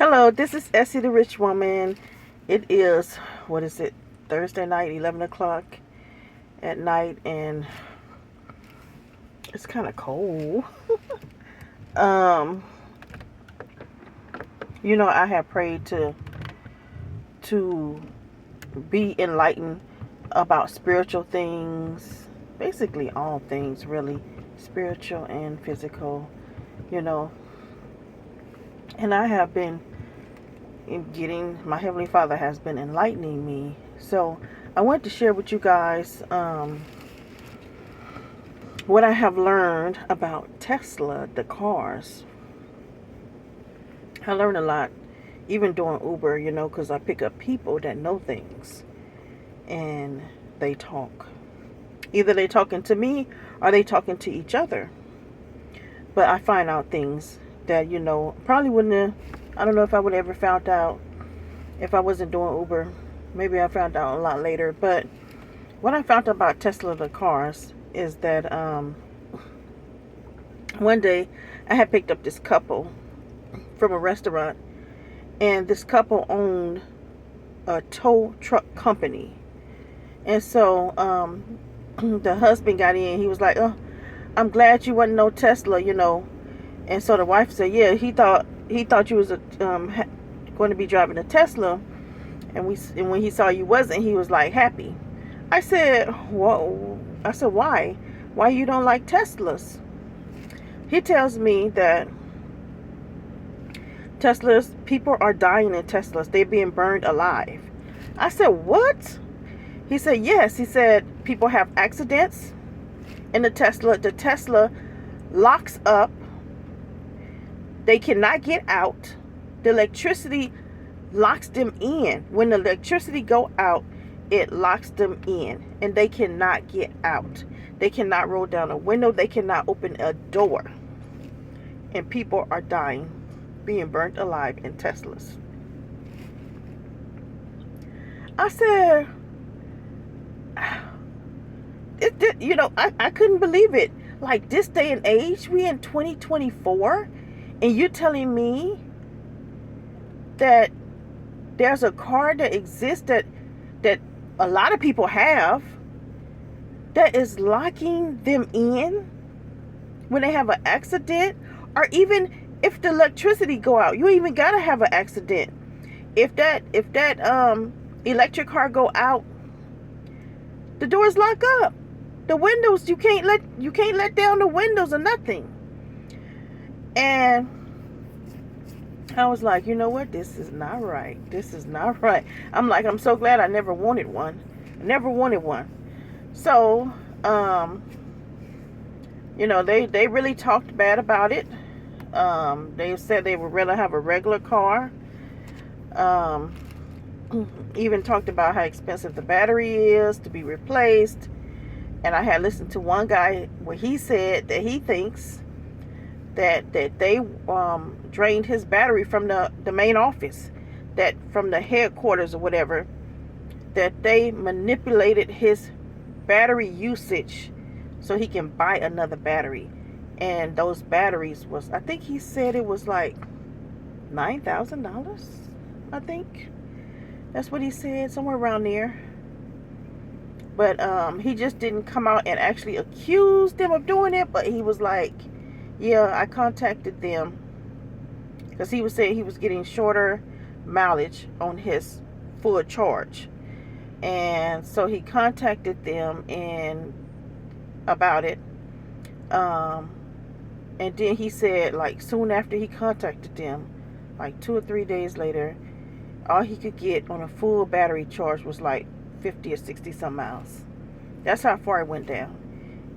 Hello, this is Essie the Rich Woman. It is, what is it, Thursday night, 11 o'clock at night, and it's kind of cold. um, I have prayed to be enlightened about spiritual things, basically all things, really, spiritual and physical, you know. And I have been my Heavenly Father has been enlightening me. So I want to share with you guys what I have learned about Tesla, the cars. I learned a lot, even doing Uber, because I pick up people that know things and they talk. Either they talking to me or they talking to each other. But I find out things that, probably wouldn't have, I don't know if I would have ever found out if I wasn't doing Uber. Maybe I found out a lot later. But what I found out about Tesla, the cars, is that one day I had picked up this couple from a restaurant, and this couple owned a tow truck company. And so the husband got in. He was like, "Oh, I'm glad you wasn't no Tesla, And so the wife said, "Yeah, he thought you was going to be driving a Tesla, and when he saw you wasn't, he was like happy." I said, "Whoa." I said, "Why? Why you don't like Teslas?" He tells me that people are dying in Teslas. They're being burned alive. I said, "What?" He said, "Yes." He said, people have accidents in the Tesla. The Tesla locks up. They cannot get out. The electricity locks them in. When the electricity go out, it locks them in, and they cannot get out. They cannot roll down a window. They cannot open a door. And people are dying, being burnt alive in Teslas. I said, I couldn't believe it. Like, this day and age, we in 2024, and you're telling me that there's a car that exists that a lot of people have that is locking them in when they have an accident, or even if the electricity go out. You even gotta have an accident. If that electric car go out, the doors lock up. The windows, you can't let down the windows or nothing. And I was like, you know what? This is not right. This is not right. I'm so glad I never wanted one. I never wanted one. So, they really talked bad about it. They said they would rather have a regular car. Even talked about how expensive the battery is to be replaced. And I had listened to one guy where he said that he thinks that they drained his battery from the main office, that from the headquarters or whatever, that they manipulated his battery usage so he can buy another battery. And those batteries was, I think he said it was like $9,000. I think that's what he said, somewhere around there. But he just didn't come out and actually accuse them of doing it. But he was like, yeah, I contacted them, because he was saying he was getting shorter mileage on his full charge. And so he contacted them and about it. And then he said, like, soon after he contacted them, like 2 or 3 days later, all he could get on a full battery charge was like 50 or 60 some miles. That's how far it went down.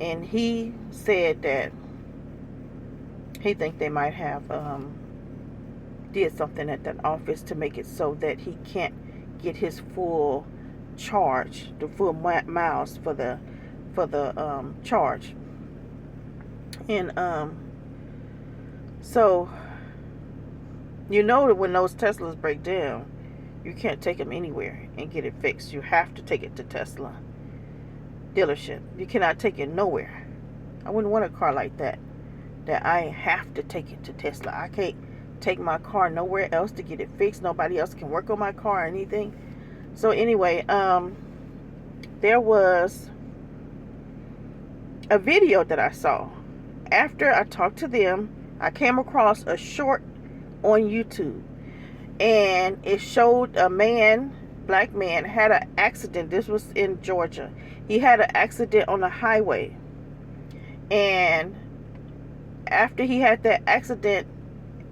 And he said that he think they might have did something at that office to make it so that he can't get his full charge, the full miles for the charge. And so that when those Teslas break down, you can't take them anywhere and get it fixed. You have to take it to Tesla dealership. You cannot take it nowhere. I wouldn't want a car like that I have to take it to Tesla. I can't take my car nowhere else to get it fixed. Nobody else can work on my car or anything. So anyway, there was a video that I saw. After I talked to them, I came across a short on YouTube, and it showed a man, black man, had an accident. This was in Georgia. He had an accident on the highway, and after he had that accident,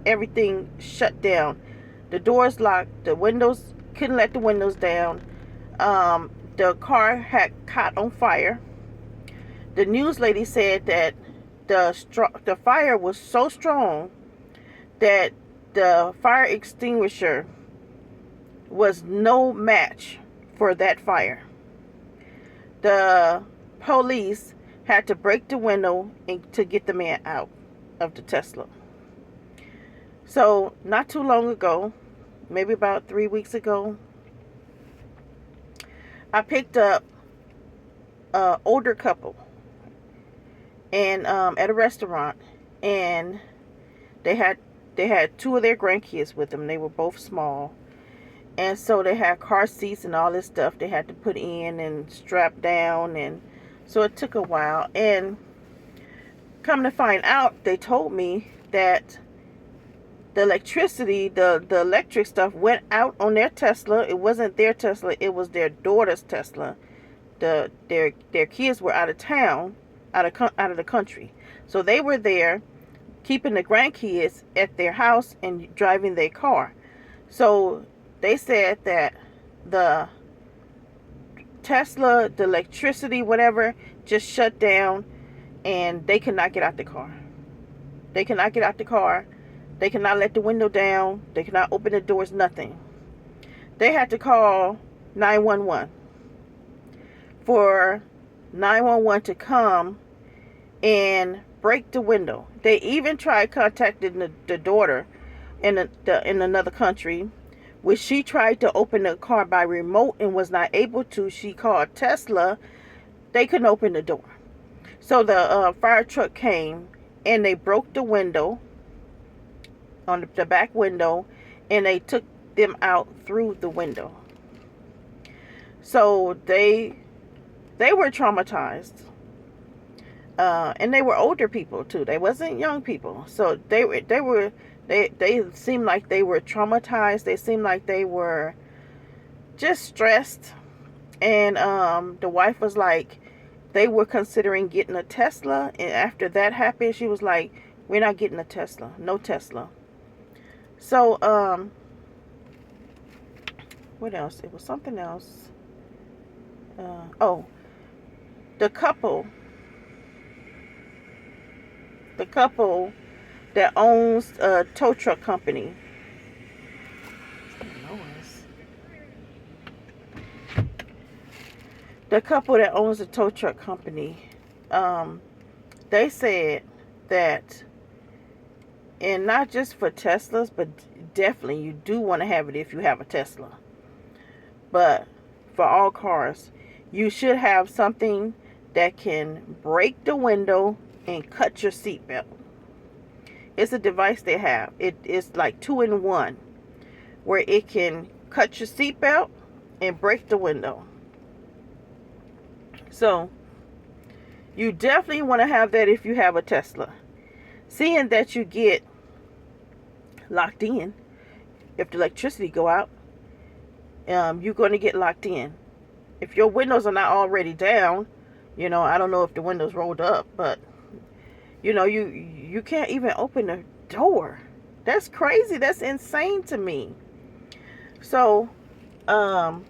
everything shut down. The doors locked, the windows, couldn't let the windows down. The car had caught on fire. The news lady said that the fire was so strong that the fire extinguisher was no match for that fire. The police had to break the window to get the man out of the Tesla. So not too long ago, maybe about 3 weeks ago, I picked up an older couple and at a restaurant, and they had two of their grandkids with them. They were both small, and so they had car seats and all this stuff they had to put in and strap down, and so it took a while. And come to find out, they told me that the electricity, the electric stuff went out on their Tesla. It wasn't their Tesla, it was their daughter's Tesla. Their kids were out of town, out of the country. So they were there keeping the grandkids at their house and driving their car. So they said that the Tesla, the electricity, whatever, just shut down, and they could not get out the car. They cannot get out the car. They cannot let the window down. They cannot open the doors, nothing. They had to call 911 for 911 to come and break the window. They even tried contacting the daughter in another country, which she tried to open the car by remote and was not able to. She called Tesla. They couldn't open the door. So the fire truck came and they broke the window, on the back window, and they took them out through the window. So they were traumatized, and they were older people too. They wasn't young people. So they seemed like they were traumatized. They seemed like they were just stressed. And the wife was like, they were considering getting a Tesla, and after that happened, she was like, we're not getting a Tesla, no Tesla. So what else? It was something else. The couple that owns a tow truck company. The couple that owns a tow truck company, they said that, and not just for Teslas, but definitely you do want to have it if you have a Tesla. But for all cars, you should have something that can break the window and cut your seatbelt. It's a device they have. It's like 2-in-1, where it can cut your seatbelt and break the window. So you definitely want to have that if you have a Tesla. Seeing that you get locked in, if the electricity go out, you're going to get locked in. If your windows are not already down, I don't know if the windows rolled up, but you can't even open the door. That's crazy. That's insane to me. So I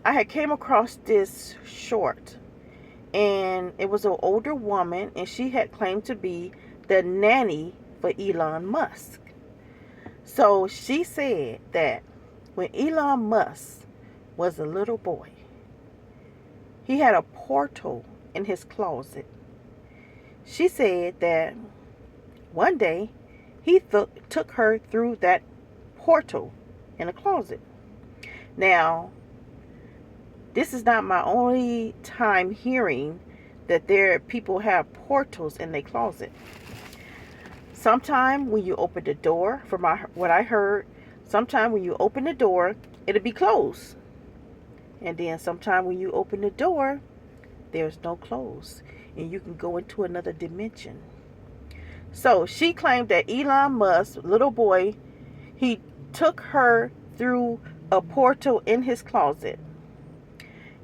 had came across this short, and it was an older woman, and she had claimed to be the nanny for Elon Musk. So she said that when Elon Musk was a little boy, he had a portal in his closet. She said that one day he took her through that portal in a closet. Now, this is not my only time hearing that people have portals in their closet. sometime when you open the door, from what I heard, sometime when you open the door, it'll be closed. And then sometime when you open the door, there's no close. And you can go into another dimension. So she claimed that Elon Musk, little boy, he took her through a portal in his closet.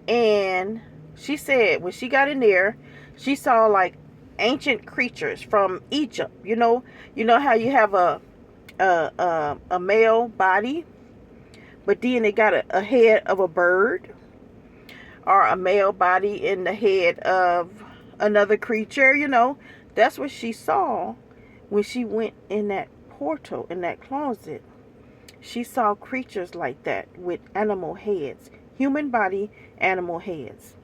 And she said when she got in there, she saw like ancient creatures from Egypt. You know how you have a male body, but then it got a head of a bird, or a male body in the head of another creature. That's what she saw when she went in that portal, in that closet. She saw creatures like that with animal heads, human body, animal heads.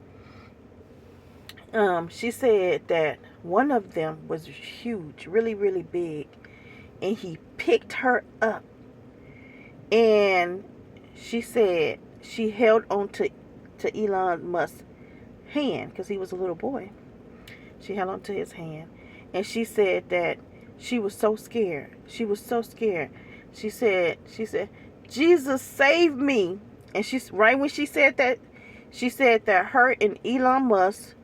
She said that one of them was huge, really, really big, and he picked her up. And she said she held on to Elon Musk's hand, because he was a little boy. She held on to his hand, and she said that she was so scared. She was so scared. She said, Jesus, save me. And right when she said that, she said that her and Elon Musk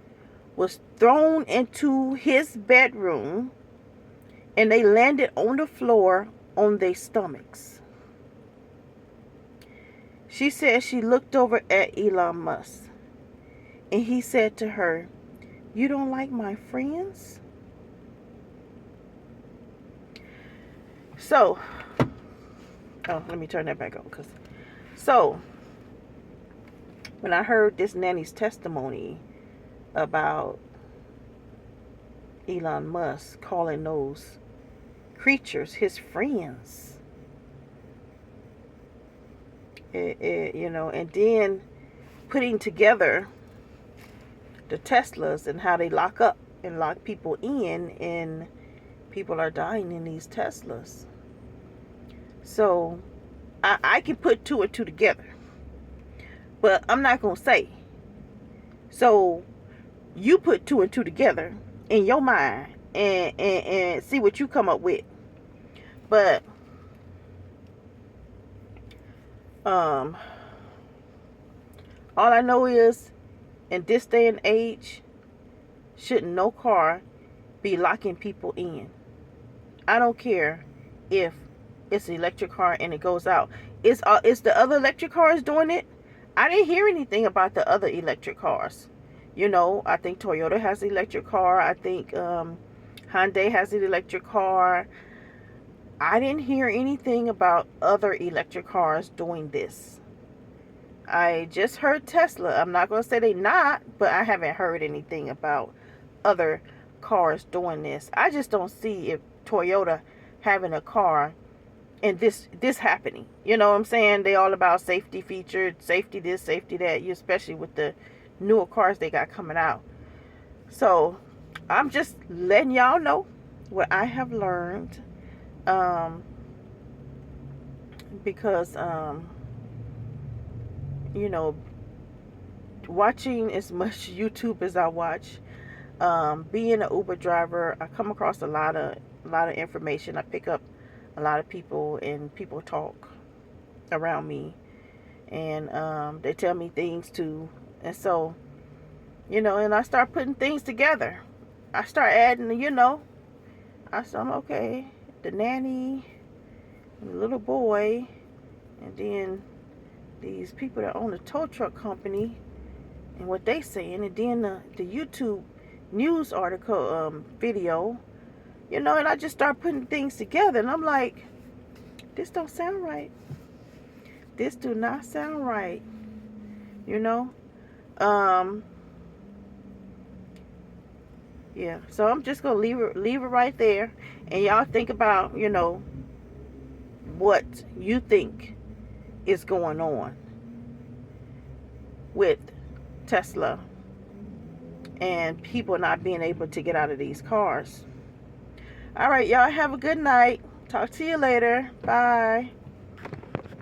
was thrown into his bedroom, and they landed on the floor on their stomachs. She said she looked over at Elon Musk, and he said to her, "You don't like my friends?" So, let me turn that back on. So, when I heard this nanny's testimony about Elon Musk calling those creatures his friends, and then putting together the Teslas and how they lock up and lock people in, and people are dying in these Teslas. So I can put two and two together, but I'm not going to say. So you put two and two together in your mind and see what you come up with. But all I know is, in this day and age, shouldn't no car be locking people in. I don't care if it's an electric car and it goes out. Is the other electric cars doing it? I didn't hear anything about the other electric cars. I think Toyota has an electric car. I think Hyundai has an electric car. I didn't hear anything about other electric cars doing this. I just heard Tesla. I'm not going to say they not, but I haven't heard anything about other cars doing this. I just don't see if Toyota having a car and this happening. You know what I'm saying? They all about safety features, safety this, safety that, especially with the newer cars they got coming out. So I'm just letting y'all know what I have learned, because watching as much YouTube as I watch, being an Uber driver, I come across a lot of information. I pick up a lot of people, and people talk around me, and they tell me things too. And so, and I start putting things together. I start adding, I'm okay, the nanny, and the little boy, and then these people that own the tow truck company and what they saying, and then the YouTube news article video, and I just start putting things together, and I'm like, this don't sound right. This do not sound right. Yeah, so I'm just gonna leave it right there, and y'all think about what you think is going on with Tesla and people not being able to get out of these cars. All right, y'all have a good night. Talk to you later. Bye.